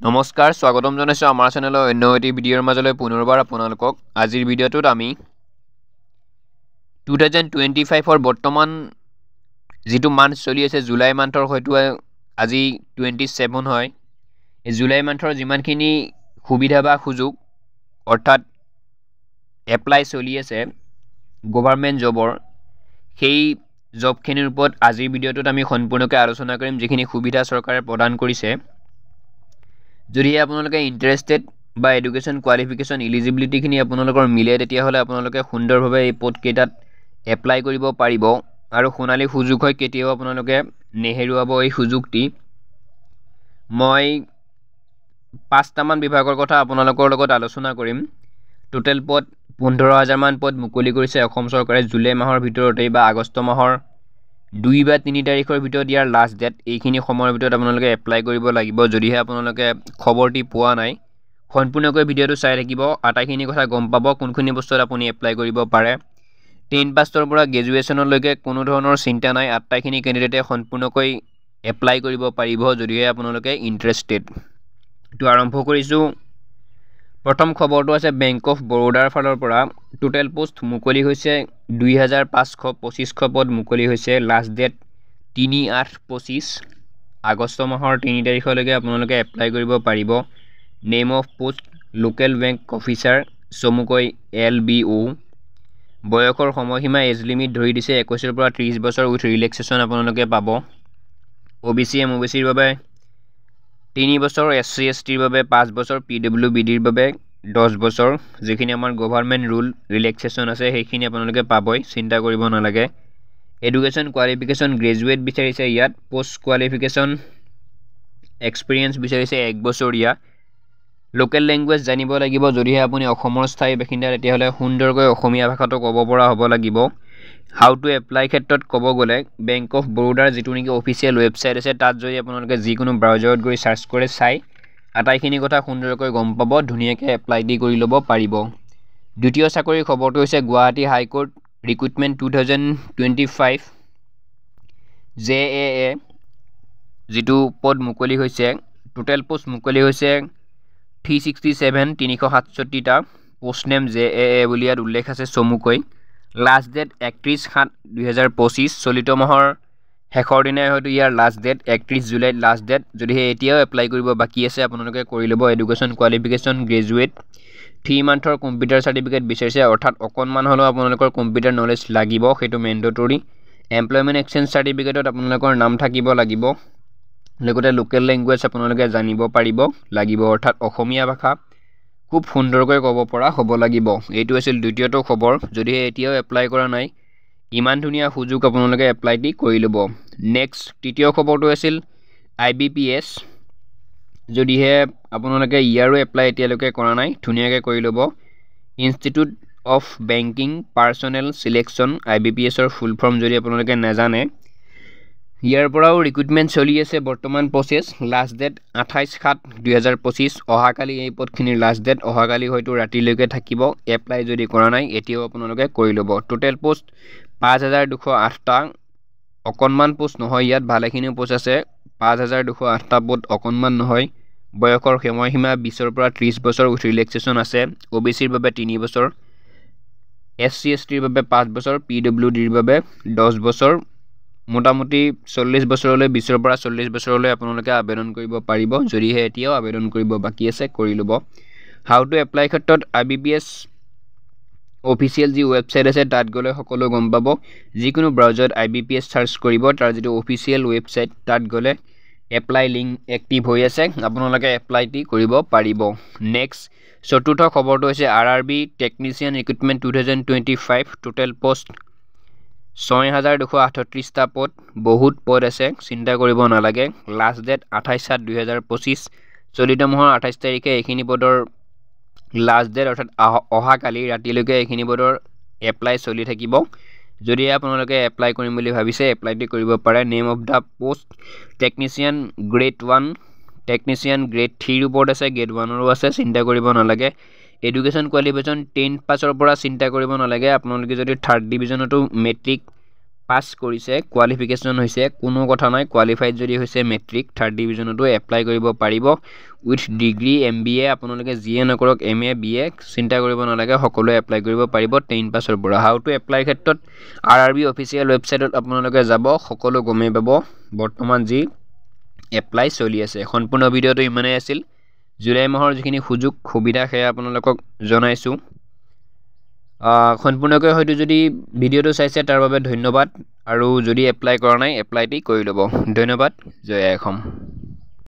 নমস্কাৰ স্বাগতম জনাইছো আমাৰ চেনেলৰ অন্য এটি ভিডিঅ'ৰ মাজলৈ পুনৰবাৰ আপোনালোকক আজিৰ ভিডিঅ'টোত আমি 2025 ৰ বৰ্তমান যেটো মান্থ চলি আছে জুলাই মান্থৰ হয়তো আজি 27 হয় এই জুলাই মান্থৰ যিমানখিনি সুবিধা বা সুযোগ অৰ্থাৎ এপ্লাই চলি আছে গভৰ্ণমেণ্ট জবৰ সেই জবখিনিৰ ওপৰত আজিৰ ভিডিঅ'টোত আমি সম্পূৰ্ণকৈ আলোচনা কৰিম যিখিনি সুবিধা চৰকাৰে প্ৰদান কৰিছে যদি আপোনালোকে ইন্টাৰেস্টেড বা এডুকেশন কোৱালিফিকেশন এলিজিবিলিটিখিনি আপোনালোকৰ মিলে তেতিয়াহলে আপোনালোকে সুন্দৰভাৱে এই পদ কেইটাত এপ্লাই কৰিব পাৰিব আৰু সোণালী সুযোগ হয় কেতিয়াও আপোনালোকে নেহেৰুৱাব এই সুযোগটি মই 5টা মান বিভাগৰ কথা আপোনালোকৰ লগত আলোচনা কৰিম টোটেল পদ 15000 মান পদ মুকলি কৰিছে অসম চৰকাৰে জুলাই মাহৰ ভিতৰতে বা আগষ্ট মাহৰ 2 বা 3 তাৰিখৰ ভিতৰত ইয়াৰ লাষ্ট ডেট এইখিনি সময়ৰ ভিতৰত আপোনালোকে এপ্লাই কৰিব লাগিব যদিহে আপোনালোকে খবৰটি পোৱা নাই সম্পূৰ্ণকৈ ভিডিঅ'টো চাই থাকিব আটাইখিনি কথা গম পাব কোনখিনি বস্তুত আপুনি এপ্লাই কৰিব পাৰে 10 পাছৰ পৰা গ্ৰেজুৱেচনলৈকে কোনো ধৰণৰ চিন্তা নাই আটাইখিনি ক্যান্ডিডেটে সম্পূৰ্ণকৈ এপ্লাই কৰিব পাৰিব যদিহে আপোনালোকে ইন্টাৰেস্টেড তো আৰম্ভ কৰিছো প্ৰথম খবৰটো আছে বেংক অফ বৰোদাৰ ফালৰ পৰা টোটেল পোষ্ট মুকলি হৈছে 2525 পদ মুকলি হৈছে লাষ্ট ডেট 3/8/25 আগষ্ট মাহৰ 3 তাৰিখলৈকে আপোনালোকে এপ্লাই কৰিব পাৰিব name of post local bank officer চমুকৈ LBO বয়সৰ সময়সীমা এজ লিমিট ধৰি দিছে 21 ৰ পৰা 30 বছৰ উইথ ৰিলেক্সেশন আপোনালোকে পাব OBC MOBC ৰ বাবে 3 বছৰ SC ST ৰ বাবে 5 বছৰ PWBD ৰ বাবে 10 বছৰ যেখিনি আমাৰ গভৰ্ণমেণ্ট ৰুল ৰিলেক্সেশন আছে সেইখিনি আপোনালোকে পাবই চিন্তা কৰিব নালাগে এডুকেশন কোৱালিফিকেশন গ্ৰেজুৱেট বিচাৰিছে ইয়াত পোষ্ট কোৱালিফিকেশন এক্সপেৰিয়েন্স বিচাৰিছে 1 বছৰীয়া লোকেল ল্যাঙ্গুৱেজ জানিব লাগিব যদিহে আপুনি অসমৰ স্থায়ী বাসিন্দা তেতিয়াহলে সুন্দৰকৈ অসমীয়া ভাষাটো ক'ব পৰা হ'ব লাগিব হাউ টু এপ্লাই ক্ষেত্ৰত ক'ব গলে বেংক অফ বৰোদাৰ যেটো নেকি অফিচিয়েল ৱেবসাইট আছে তাত যদি আপোনালোকে যিকোনো ব্ৰাউজাৰত গৈ সাৰ্চ কৰে চাই আটাইখিনি কথা সুন্দৰকৈ গম পাব ধুনীয়াকৈ এপ্লাই দি কৰি ল'ব পাৰিব দ্বিতীয় চাকৰিৰ খবৰটো হৈছে গুৱাহাটী হাইকোৰ্ট ৰিক্ৰুটমেন্ট 2025 JAA যেটো পদ মুকলি হৈছে টোটেল পোষ্ট মুকলি হৈছে 367 টা পোষ্ট নেম JAA বুলি ইয়াত উল্লেখ আছে চমুকৈ লাষ্ট ডেট 31/7/2025 চলিত মাহৰ শেষৰ দিনাই হয়তো ইয়াৰ লাষ্ট ডেট 31 জুলাই লাষ্ট ডেট যদিহে এতিয়াও এপ্লাই কৰিব বাকি আছে আপোনালোকে কৰি ল'ব এডুকেশন কোৱালিফিকেশন গ্ৰেজুৱেট 3 মান্থৰ কম্পিউটাৰ সাৰ্টিফিকেট বিচাৰিছে অৰ্থাৎ অকনমান হলো আপোনালোকৰ কম্পিউটাৰ নলেজ লাগিব হেতু মেন্ডেটৰি এমপ্লয়মেন্ট এক্সচেঞ্জ সাৰ্টিফিকেটত আপোনালোকৰ নাম থাকিব লাগিব লগতে লোকেল ল্যাঙ্গুৱেজ আপোনালোকে জানিব পাৰিব লাগিব অৰ্থাৎ অসমীয়া ভাষা খুব সুন্দৰকৈ ক'ব পৰা হ'ব লাগিব এইটো আছিল দ্বিতীয়টো খবৰ যদি এতিয়াও এপ্লাই কৰা নাই ইমান ধুনীয়া সুযোগ আপোনালোকে এপ্লাই দি কৰি ল'ব নেক্সট তৃতীয় খবৰটো আছিল IBPS যদিহে আপোনালোকে ইয়াৰো এপ্লাই এতিয়ালৈকে কৰা নাই ধুনীয়াকৈ কৰি ল'ব institute of banking personnel selection IBPS ৰ ফুল ফৰ্ম যদি আপোনালোকে নাজানে ইয়াৰ পৰাও ৰিক্ৰুটমেন্ট চলি আছে বৰ্তমান প্ৰসেস লাষ্ট ডেট 28/7/2025 অহাকালি এই পদখিনিৰ লাষ্ট ডেট অহাকালি হয়তো ৰাতিলৈকে থাকিব এপ্লাই যদি কৰা নাই এতিয়াও আপোনালোকে কৰি ল'ব টোটেল পোষ্ট 5208 টা অকনমান পোষ্ট নহয় ইয়াত ভালেখিনি পোষ্ট আছে 5208 টা পদ অকনমান নহয় বয়সৰ সময়সীমা 20 ৰ পৰা 30 বছৰ উইথ ৰিলেক্সেশন আছে OBC ৰ বাবে 3 বছৰ SC ST ৰ বাবে 5 বছৰ PWD ৰ বাবে 10 বছৰ মোটামুটি 40 বছৰলৈ 20 ৰ পৰা 40 বছৰলৈ আপোনালোকে আবেদন কৰিব পাৰিব যদিহে এতিয়াও আবেদন কৰিব বাকি আছে কৰি ল'ব হাউ টু এপ্লাই ক্ষেত্ৰত IBPS অফিচিয়েল যি ৱেবসাইট আছে তাত গলে সকলো গম পাব যিকোনো ব্ৰাউজাৰত IBPS সাৰ্চ কৰিব তাৰ যেটো অফিচিয়েল ৱেবসাইট তাত গলে এপ্লাই লিংক এক্টিভ হৈ আছে আপোনালোকে এপ্লাই দি কৰিব পাৰিব নেক্সট চতুৰ্থ খবৰটো হৈছে RRB technician recruitment 2025 total post 6238 টা পদ বহুত পদ আছে চিন্তা কৰিব নালাগে লাষ্ট ডেট 28/7/2025 চলিত মাহৰ 28 তাৰিখে এইখিনি পদৰ লাষ্ট ডেট অৰ্থাৎ অহাকালি ৰাতিলৈকে এইখিনি পদৰ এপ্লাই চলি থাকিব যদি আপোনালোকে এপ্লাই কৰিম বুলি ভাবিছে এপ্লাই দি কৰিব পাৰে name of the post technician grade 1 technician grade 3 ৰ পদ আছে গ্ৰেড 1 ৰো আছে চিন্তা কৰিব নালাগে এডুকেশন কোৱালিফিকেশন 10 পাছৰ পৰা চিন্তা কৰিব নালাগে আপোনালোকে যদি 3rd ডিভিজনটো মেট্ৰিক পাছ কৰিছে কোৱালিফিকেশ্যন হৈছে কোনো কথা নাই কোৱালিফাইড যদি হৈছে মেট্ৰিক 3rd ডিভিজনতো এপ্লাই কৰিব পাৰিব উইথ ডিগ্ৰী MBA আপোনালোকে যিয়ে নকৰক MA BA চিন্তা কৰিব নালাগে সকলোৱে এপ্লাই কৰিব পাৰিব 10 পাছৰ পৰা হাউ টু এপ্লাই ক্ষেত্ৰত RRB অফিচিয়েল ৱেবছাইটত আপোনালোকে যাব সকলো গমেই পাব বৰ্তমান যি এপ্লাই চলি আছে সম্পূৰ্ণ ভিডিঅটো ইমানেই আছিল জুলাই মাহৰ যিখিনি সুযোগ সুবিধা সেয়া আপোনালোকক জনাইছো সম্পূৰ্ণকৈ হয়তো যদি ভিডিঅটো চাইছে তাৰ বাবে ধন্যবাদ আৰু যদি এপ্লাই কৰা নাই এপ্লাইটি কৰি ল'ব ধন্যবাদ জয় অসম